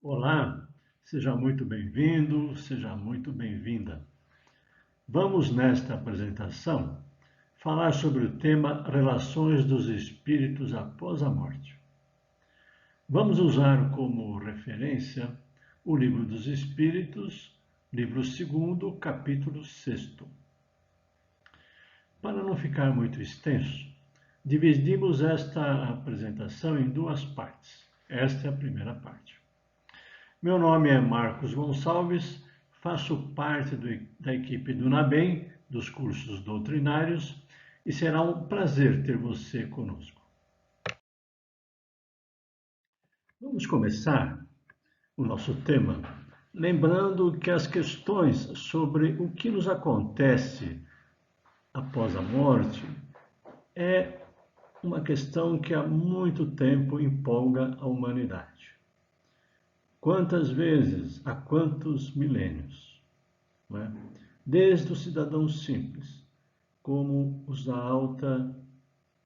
Olá, seja muito bem-vindo, seja muito bem-vinda. Vamos, nesta apresentação, falar sobre o tema Relações dos Espíritos após a morte. Vamos usar como referência o Livro dos Espíritos, livro 2, capítulo 6. Para não ficar muito extenso, dividimos esta apresentação em duas partes. Esta é a primeira parte. Meu nome é Marcos Gonçalves, faço parte da equipe do NABEM, dos cursos doutrinários, e será um prazer ter você conosco. Vamos começar o nosso tema lembrando que as questões sobre o que nos acontece após a morte é uma questão que há muito tempo empolga a humanidade. Quantas vezes, há quantos milênios, não é? Desde os cidadãos simples, como os da alta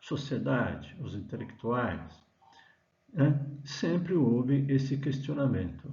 sociedade, os intelectuais, né? Sempre houve esse questionamento.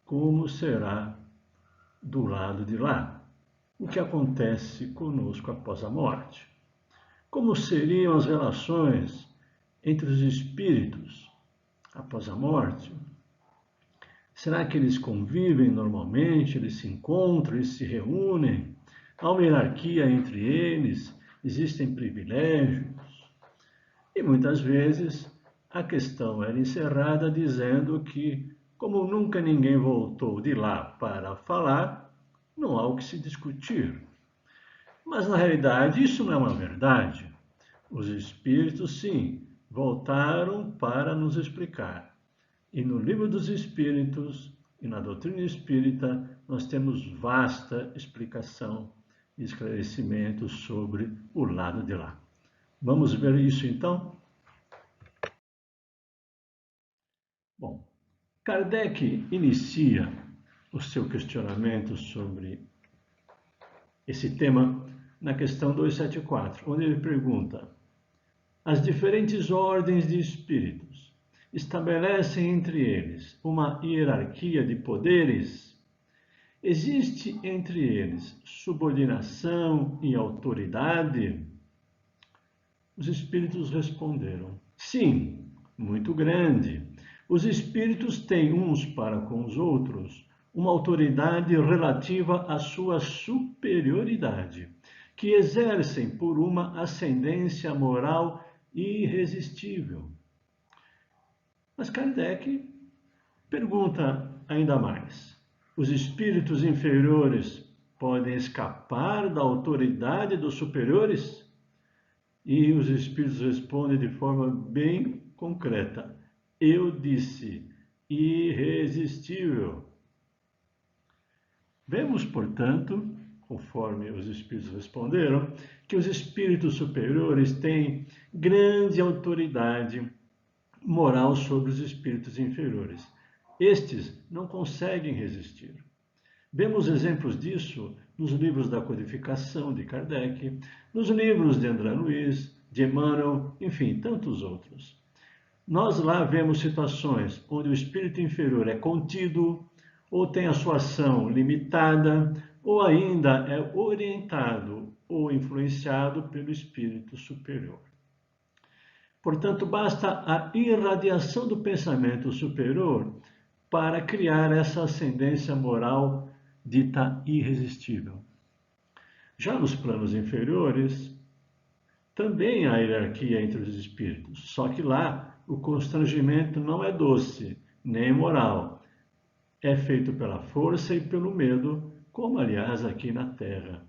Como será do lado de lá? O que acontece conosco após a morte? Como seriam as relações entre os espíritos após a morte? Será que eles convivem normalmente? Eles se encontram, eles se reúnem? Há uma hierarquia entre eles? Existem privilégios? E muitas vezes a questão era encerrada dizendo que, como nunca ninguém voltou de lá para falar, não há o que se discutir. Mas na realidade isso não é uma verdade. Os espíritos, sim, voltaram para nos explicar. E no Livro dos Espíritos e na doutrina espírita, nós temos vasta explicação e esclarecimento sobre o lado de lá. Vamos ver isso então? Bom, Kardec inicia o seu questionamento sobre esse tema na questão 274, onde ele pergunta: as diferentes ordens de espíritos estabelecem entre eles uma hierarquia de poderes? Existe entre eles subordinação e autoridade? Os espíritos responderam: sim, muito grande. Os espíritos têm uns para com os outros uma autoridade relativa à sua superioridade, que exercem por uma ascendência moral irresistível. Mas Kardec pergunta ainda mais: os espíritos inferiores podem escapar da autoridade dos superiores? E os espíritos respondem de forma bem concreta: eu disse, irresistível. Vemos, portanto, conforme os espíritos responderam, que os espíritos superiores têm grande autoridade moral sobre os espíritos inferiores. Estes não conseguem resistir. Vemos exemplos disso nos livros da codificação de Kardec, nos livros de André Luiz, de Emmanuel, enfim, tantos outros. Nós lá vemos situações onde o espírito inferior é contido, ou tem a sua ação limitada, ou ainda é orientado ou influenciado pelo espírito superior. Portanto, basta a irradiação do pensamento superior para criar essa ascendência moral dita irresistível. Já nos planos inferiores, também há hierarquia entre os espíritos, só que lá o constrangimento não é doce, nem moral. É feito pela força e pelo medo, como aliás aqui na Terra.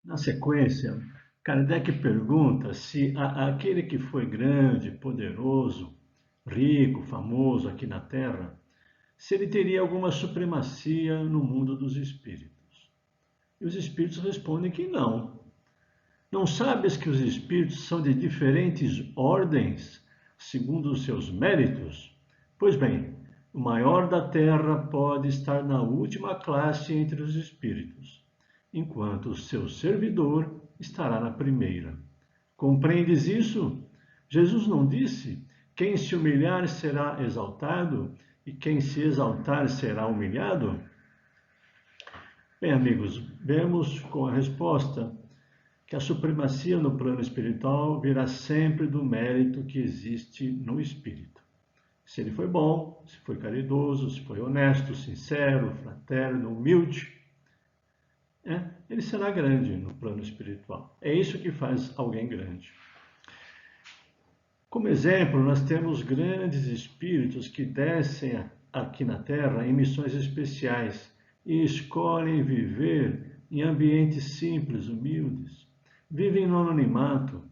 Na sequência, Kardec pergunta se aquele que foi grande, poderoso, rico, famoso aqui na Terra, se ele teria alguma supremacia no mundo dos espíritos. E os espíritos respondem que não. Não sabes que os espíritos são de diferentes ordens, segundo os seus méritos? Pois bem, o maior da terra pode estar na última classe entre os espíritos, enquanto o seu servidor estará na primeira. Compreendes isso? Jesus não disse Quem se humilhar será exaltado, e quem se exaltar será humilhado? Bem, amigos, vemos com a resposta que a supremacia no plano espiritual virá sempre do mérito que existe no espírito. Se ele foi bom, se foi caridoso, se foi honesto, sincero, fraterno, humilde, ele será grande no plano espiritual. É isso que faz alguém grande. Como exemplo, nós temos grandes espíritos que descem aqui na Terra em missões especiais e escolhem viver em ambientes simples, humildes. Vivem no anonimato.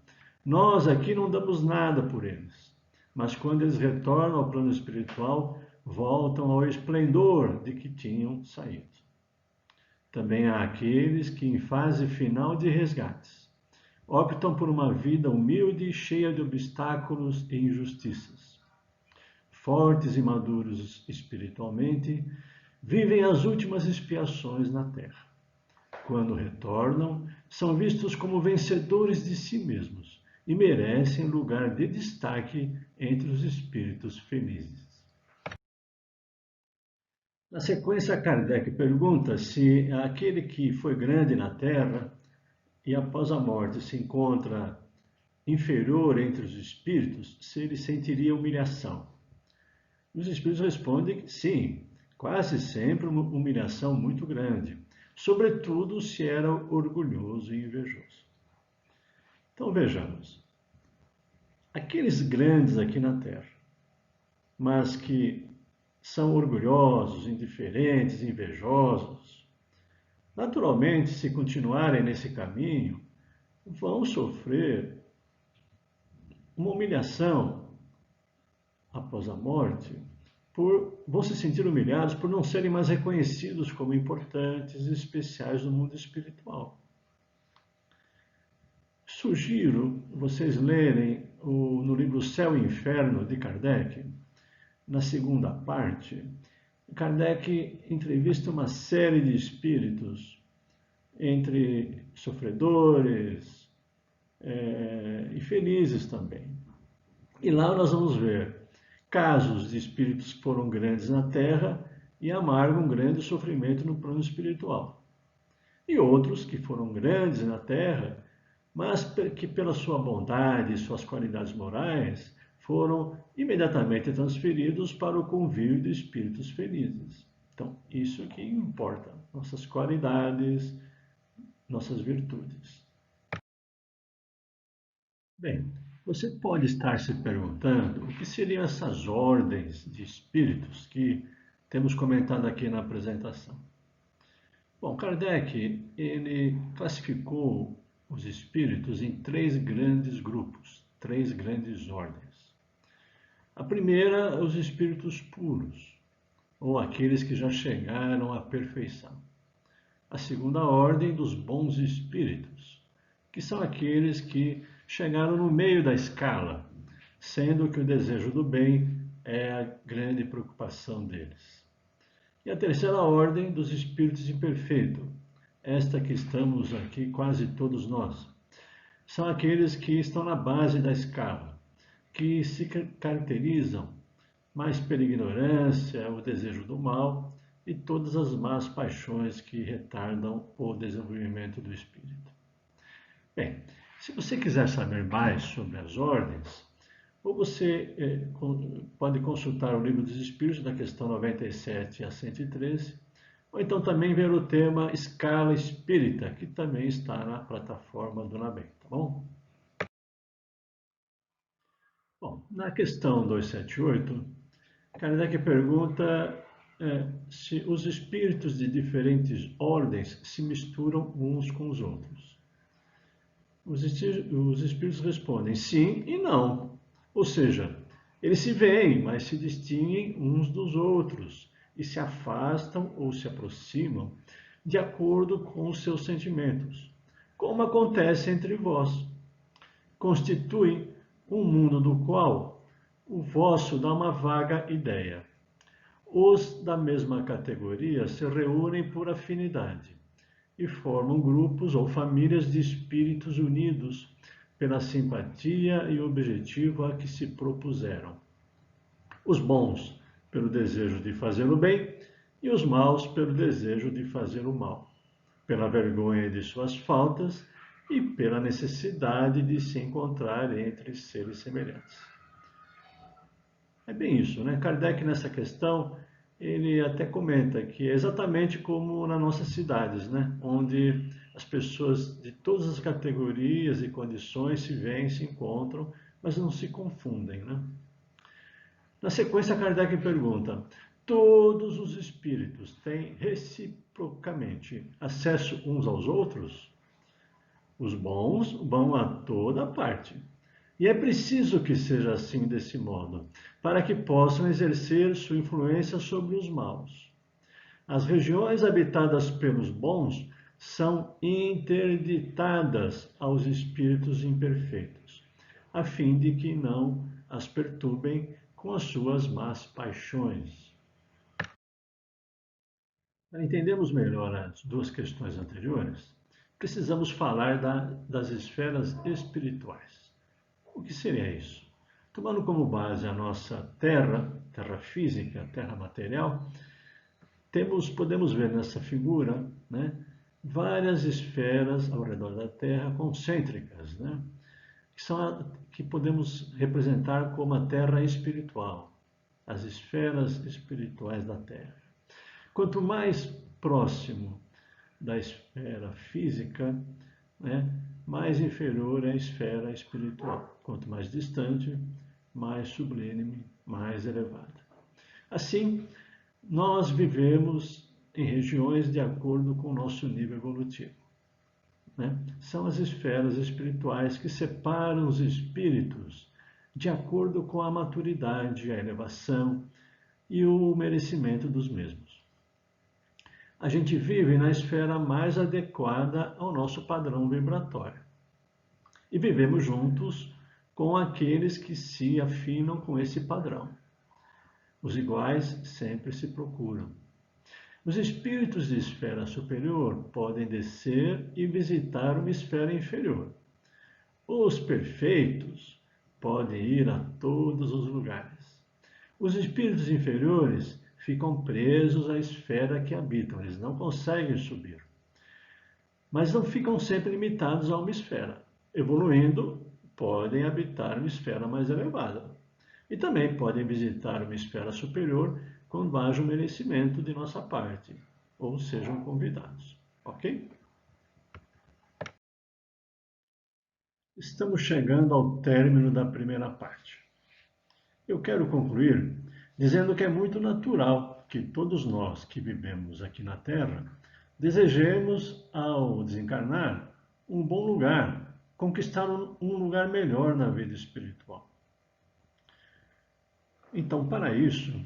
Nós aqui não damos nada por eles, mas quando eles retornam ao plano espiritual, voltam ao esplendor de que tinham saído. Também há aqueles que, em fase final de resgates, optam por uma vida humilde e cheia de obstáculos e injustiças. Fortes e maduros espiritualmente, vivem as últimas expiações na Terra. Quando retornam, são vistos como vencedores de si mesmos e merecem lugar de destaque entre os espíritos felizes. Na sequência, Kardec pergunta se aquele que foi grande na Terra e após a morte se encontra inferior entre os espíritos, se ele sentiria humilhação. Os espíritos respondem que sim, quase sempre uma humilhação muito grande, sobretudo se era orgulhoso e invejoso. Então vejamos, aqueles grandes aqui na Terra, mas que são orgulhosos, indiferentes, invejosos, naturalmente, se continuarem nesse caminho, vão sofrer uma humilhação após a morte, vão se sentir humilhados por não serem mais reconhecidos como importantes e especiais no mundo espiritual. Sugiro vocês lerem no livro Céu e Inferno, de Kardec, na segunda parte. Kardec entrevista uma série de espíritos, entre sofredores e felizes também. E lá nós vamos ver casos de espíritos que foram grandes na Terra e amargam grande sofrimento no plano espiritual. E outros que foram grandes na Terra, mas que pela sua bondade e suas qualidades morais foram imediatamente transferidos para o convívio de espíritos felizes. Então, isso que importa, nossas qualidades, nossas virtudes. Bem, você pode estar se perguntando o que seriam essas ordens de espíritos que temos comentado aqui na apresentação. Bom, Kardec, ele classificou os espíritos em três grandes grupos, três grandes ordens. A primeira, os espíritos puros, ou aqueles que já chegaram à perfeição. A segunda ordem, dos bons espíritos, que são aqueles que chegaram no meio da escala, sendo que o desejo do bem é a grande preocupação deles. E a terceira ordem, dos espíritos imperfeitos, esta que estamos aqui quase todos nós, são aqueles que estão na base da escala, que se caracterizam mais pela ignorância, o desejo do mal e todas as más paixões que retardam o desenvolvimento do espírito. Bem, se você quiser saber mais sobre as ordens, ou você pode consultar o Livro dos Espíritos, da questão 97 a 113, ou então também ver o tema Escala Espírita, que também está na plataforma do NABEM, tá bom? Bom, na questão 278, Kardec pergunta se os espíritos de diferentes ordens se misturam uns com os outros. Os espíritos respondem sim e não. Ou seja, eles se veem, mas se distinguem uns dos outros e se afastam ou se aproximam de acordo com os seus sentimentos, como acontece entre vós. Constituem um mundo do qual o vosso dá uma vaga ideia. Os da mesma categoria se reúnem por afinidade e formam grupos ou famílias de espíritos unidos pela simpatia e objetivo a que se propuseram. Os bons, pelo desejo de fazer o bem, e os maus, pelo desejo de fazer o mal, pela vergonha de suas faltas e pela necessidade de se encontrar entre seres semelhantes. É bem isso, né? Kardec, nessa questão, ele até comenta que é exatamente como nas nossas cidades, né? Onde as pessoas de todas as categorias e condições se veem, se encontram, mas não se confundem, né? Na sequência, Kardec pergunta: todos os espíritos têm reciprocamente acesso uns aos outros? Os bons vão a toda parte. E é preciso que seja assim desse modo, para que possam exercer sua influência sobre os maus. As regiões habitadas pelos bons são interditadas aos espíritos imperfeitos, a fim de que não as perturbem com as suas más paixões. Para entendermos melhor as duas questões anteriores, precisamos falar das esferas espirituais. O que seria isso? Tomando como base a nossa Terra, Terra física, Terra material, podemos ver nessa figura, né, várias esferas ao redor da Terra concêntricas, né, que podemos representar como a Terra espiritual, as esferas espirituais da Terra. Quanto mais próximo da esfera física, né, mais inferior é a esfera espiritual. Quanto mais distante, mais sublime, mais elevada. Assim, nós vivemos em regiões de acordo com o nosso nível evolutivo, né? São as esferas espirituais que separam os espíritos de acordo com a maturidade, a elevação e o merecimento dos mesmos. A gente vive na esfera mais adequada ao nosso padrão vibratório. E vivemos juntos com aqueles que se afinam com esse padrão. Os iguais sempre se procuram. Os espíritos de esfera superior podem descer e visitar uma esfera inferior. Os perfeitos podem ir a todos os lugares. Os espíritos inferiores ficam presos à esfera que habitam, eles não conseguem subir. Mas não ficam sempre limitados a uma esfera. Evoluindo, podem habitar uma esfera mais elevada. E também podem visitar uma esfera superior quando haja um merecimento de nossa parte, ou sejam convidados. Ok? Estamos chegando ao término da primeira parte. Eu quero concluir dizendo que é muito natural que todos nós que vivemos aqui na Terra desejemos, ao desencarnar, um bom lugar, conquistar um lugar melhor na vida espiritual. Então, para isso,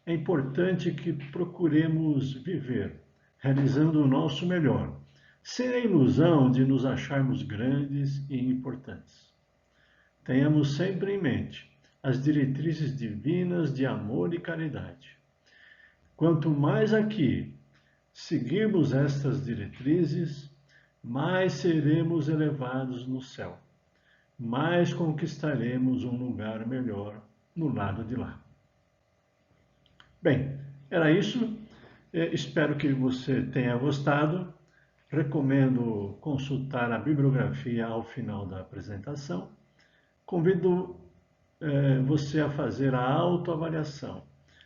é importante que procuremos viver, realizando o nosso melhor, sem a ilusão de nos acharmos grandes e importantes. Tenhamos sempre em mente as diretrizes divinas de amor e caridade. Quanto mais aqui seguirmos estas diretrizes, mais seremos elevados no céu, mais conquistaremos um lugar melhor no lado de lá. Bem, era isso. Espero que você tenha gostado. Recomendo consultar a bibliografia ao final da apresentação. Convido você a fazer a autoavaliação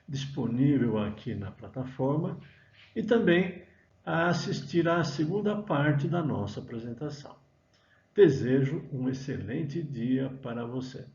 disponível aqui na plataforma e também a assistir à segunda parte da nossa apresentação. Desejo um excelente dia para você.